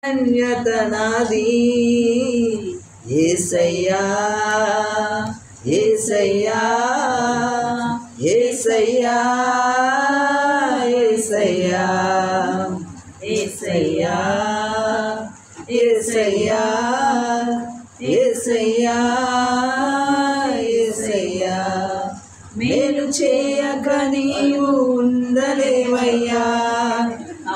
ధన్యత నాది యేసయ్యా యేసయ్యా యేసయ్యా యేసయ్యా యేసయ్యా యేసయ్యా యేసయ్యా యేసయ్యా మేలు చేయక నీవు ఉండలేవయ్యా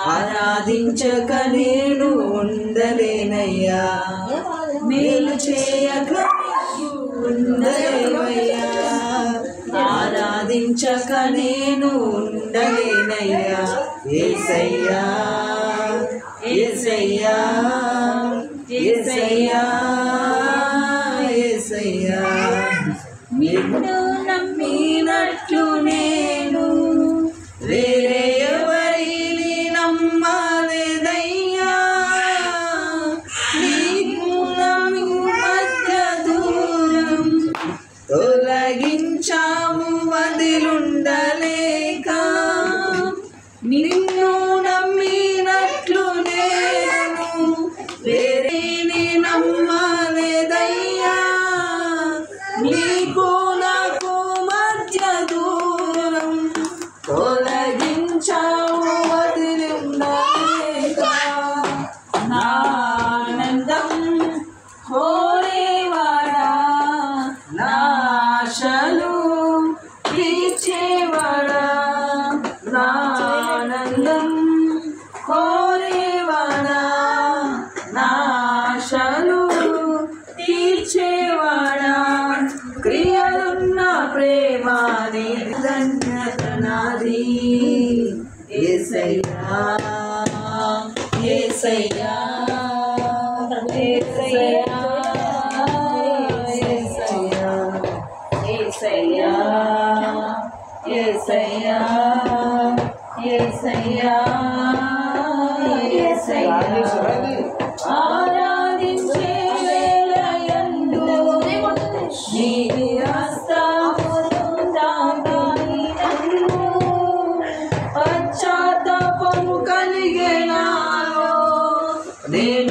ఆరాధించక నేను ఉండలేనయ్యా మేలు చేయక నీవు ఉండలేవయ్యా ఆరాధించక నేను ఉండలేనయ్యా యేసయ్యా యేసయ్యా యేసయ్యా యేసయ్యా నిన్ను నమ్మినట్లు నేను వేరే ఎవరిని నమ్మలేదయ్యా నీకు నమ్మి మధ్య దూరం తొలగించాము వదిలుండలేక నిన్ను నమ్మినట్లు నేను వేరేని నమ్మలేదయ్యా నీకు నాకు మధ్య దూరం తొలగించావు వదిలిండలేక నా ఆనందం కోరేవాడా నా ఆశలు తీర్చేవాడా నా ఆనందం కోరేవాడా నా ఆశలు తీర్చేవాడా క్రియలున్న ప్రేమాని ధన్యత నాది యేసయ్యా యేసయ్యా యేసయ్యా యేసయ్యా యేసయ్యా యేసయ్యా యేసయ్యా ఆరాధించే వేళయందు నీది హస్తమును తాకి నన్ను పశ్చాత్తాపము కలిగే నాలో నేను